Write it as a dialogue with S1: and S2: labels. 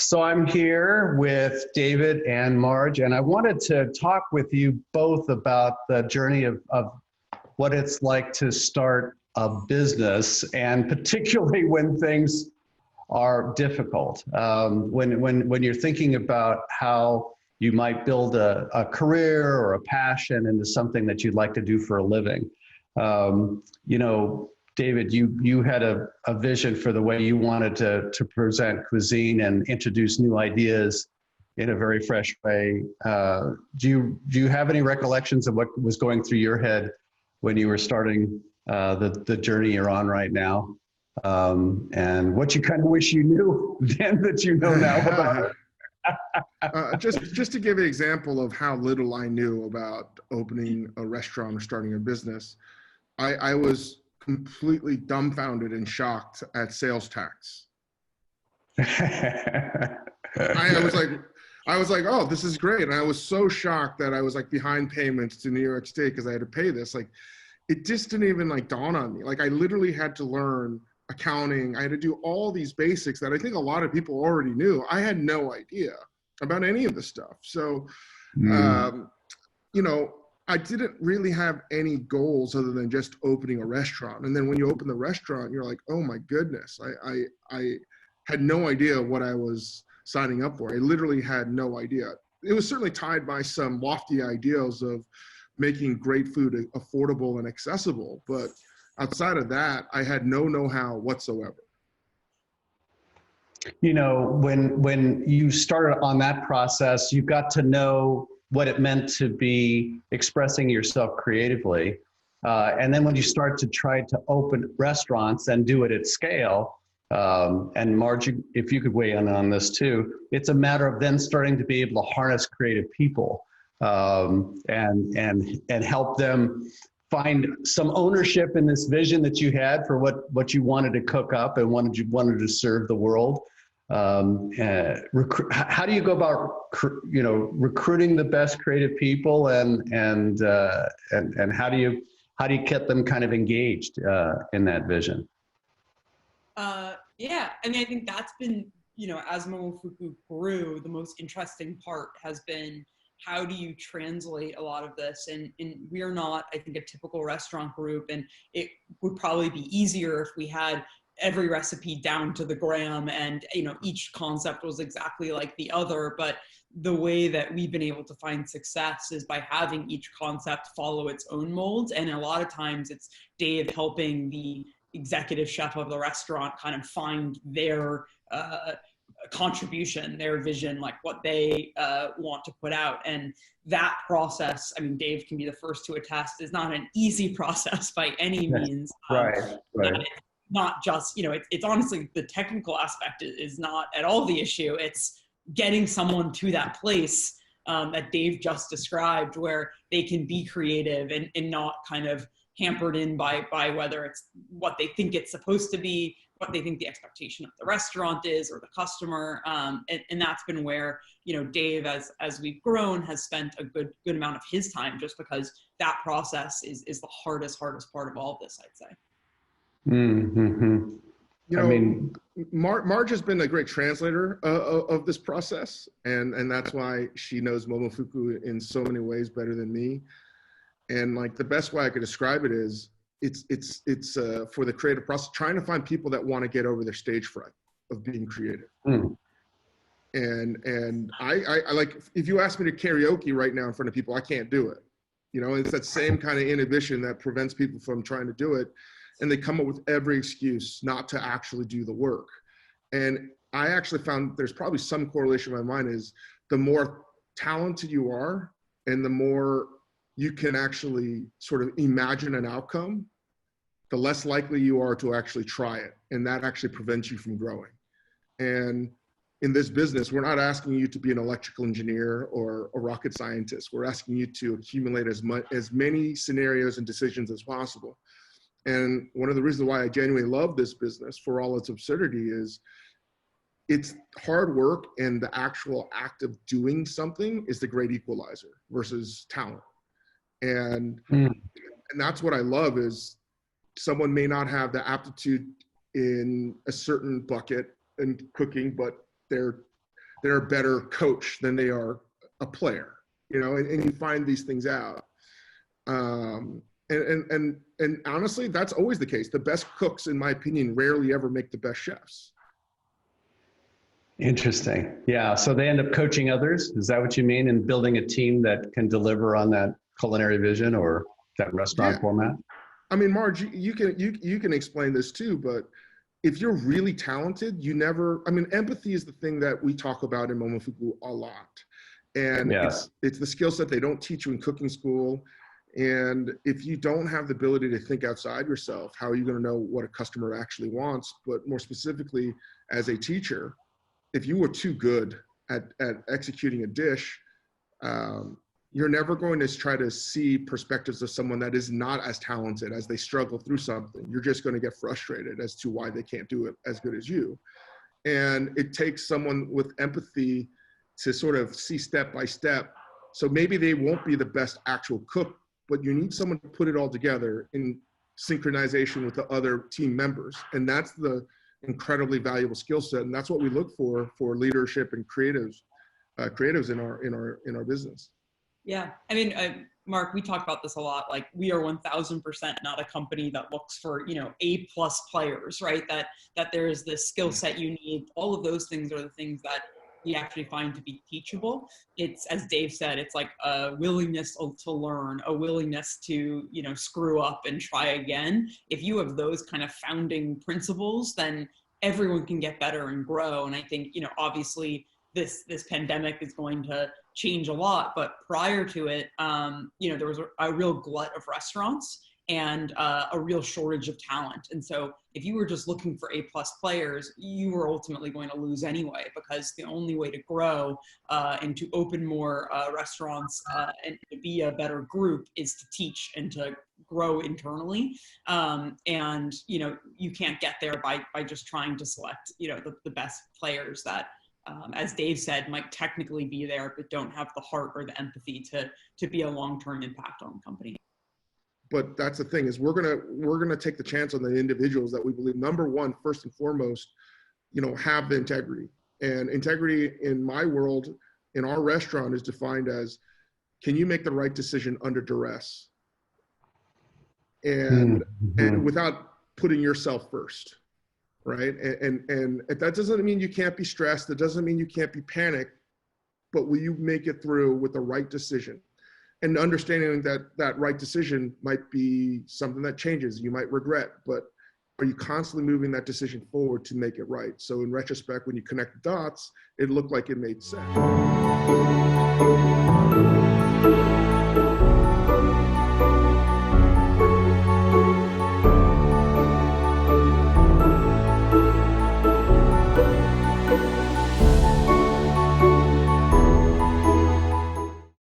S1: So I'm here with David and Marg, and I wanted to talk with you both about the journey of what it's like to start a business, and particularly when things are difficult. When you're thinking about how you might build a career or a passion into something that you'd like to do for a living. You know, David, you had a vision for the way you wanted to present cuisine and introduce new ideas in a very fresh way. Do you have any recollections of what was going through your head when you were starting the journey you're on right now? And what you kind of wish you knew then that you know now about it?
S2: Just to give an example of how little I knew about opening a restaurant or starting a business, I was completely dumbfounded and shocked at sales tax. I was like, oh, this is great. And I was so shocked that I was like behind payments to New York State because I had to pay this. Like, it just didn't even like dawn on me. Like, I literally had to learn accounting. I had to do all these basics that I think a lot of people already knew. I had no idea about any of this stuff. So, you know, I didn't really have any goals other than just opening a restaurant. And then when you open the restaurant, you're like, oh my goodness, I had no idea what I was signing up for. I literally had no idea. It was certainly tied by some lofty ideals of making great food affordable and accessible. But outside of that, I had no know-how whatsoever.
S1: You know, when you started on that process, you got to know what it meant to be expressing yourself creatively. And then when you start to try to open restaurants and do it at scale, and Marg, if you could weigh in on this too, it's a matter of then starting to be able to harness creative people and help them find some ownership in this vision that you had for what you wanted to cook up and wanted to serve the world. How do you go about recruiting the best creative people and how do you get them kind of engaged in that vision?
S3: Yeah, I mean, I think that's been, you know, as Momofuku grew, the most interesting part has been how do you translate a lot of this? And we're not, I think, a typical restaurant group, and it would probably be easier if we had every recipe down to the gram and, you know, each concept was exactly like the other. But the way that we've been able to find success is by having each concept follow its own molds. And a lot of times it's Dave helping the executive chef of the restaurant kind of find their contribution, their vision, like what they want to put out. And that process, I mean, Dave can be the first to attest, is not an easy process by any means.
S1: Right.
S3: It's not just, you know, it's honestly, the technical aspect is not at all the issue. It's getting someone to that place that Dave just described, where they can be creative and not kind of hampered in by whether it's what they think it's supposed to be, what they think the expectation of the restaurant is or the customer. And that's been where, you know, Dave, as we've grown, has spent a good amount of his time, just because that process is the hardest part of all of this, I'd say.
S1: Mm-hmm.
S2: You know, I mean, Marg has been a great translator of this process, and that's why she knows Momofuku in so many ways better than me. And like, the best way I could describe it is it's for the creative process, trying to find people that want to get over their stage fright of being creative. And I like, if you ask me to karaoke right now in front of people, I can't do it. You know, it's that same kind of inhibition that prevents people from trying to do it. And they come up with every excuse not to actually do the work. And I actually found there's probably some correlation in my mind is the more talented you are and the more you can actually sort of imagine an outcome, the less likely you are to actually try it. And that actually prevents you from growing. And in this business, we're not asking you to be an electrical engineer or a rocket scientist. We're asking you to accumulate as many scenarios and decisions as possible. And one of the reasons why I genuinely love this business, for all its absurdity, is it's hard work, and the actual act of doing something is the great equalizer versus talent. And that's what I love, is someone may not have the aptitude in a certain bucket in cooking, but they're they're a better coach than they are a player, you know, and you find these things out. And honestly, that's always the case. The best cooks, in my opinion, rarely ever make the best chefs.
S1: Interesting. Yeah. So they end up coaching others. Is that what you mean? And building a team that can deliver on that culinary vision or that restaurant format?
S2: I mean, Marge, you can explain this too, but if you're really talented, I mean, empathy is the thing that we talk about in Momofuku a lot. And it's the skill set they don't teach you in cooking school. And if you don't have the ability to think outside yourself, how are you going to know what a customer actually wants? But more specifically, as a teacher, if you were too good at executing a dish, you're never going to try to see perspectives of someone that is not as talented as they struggle through something. You're just going to get frustrated as to why they can't do it as good as you. And it takes someone with empathy to sort of see step by step. So maybe they won't be the best actual cook, but you need someone to put it all together in synchronization with the other team members. And that's the incredibly valuable skill set. And that's what we look for leadership and creatives in our business.
S3: Yeah. I mean, Mark, we talk about this a lot. Like, we are 1000% not a company that looks for, A+ players, right? That there is this skill set you need. All of those things are the things that we actually find to be teachable. It's, as Dave said, it's like a willingness to learn, a willingness to, screw up and try again. If you have those kind of founding principles, then everyone can get better and grow. And I think, obviously this pandemic is going to change a lot, but prior to it, there was a real glut of restaurants and a real shortage of talent. And so if you were just looking for A+ players, you were ultimately going to lose anyway, because the only way to grow and to open more restaurants and to be a better group is to teach and to grow internally. And, you can't get there by just trying to select, the best players that, as Dave said, might technically be there, but don't have the heart or the empathy to be a long-term impact on the company.
S2: But that's the thing, is we're gonna take the chance on the individuals that we believe, number one, first and foremost, have the integrity. And integrity in my world, in our restaurant, is defined as, can you make the right decision under duress? And without putting yourself first, right? And that doesn't mean you can't be stressed. That doesn't mean you can't be panicked, but will you make it through with the right decision? And understanding that right decision might be something that changes, you might regret, but are you constantly moving that decision forward to make it right? So in retrospect, when you connect the dots, it looked like it made sense.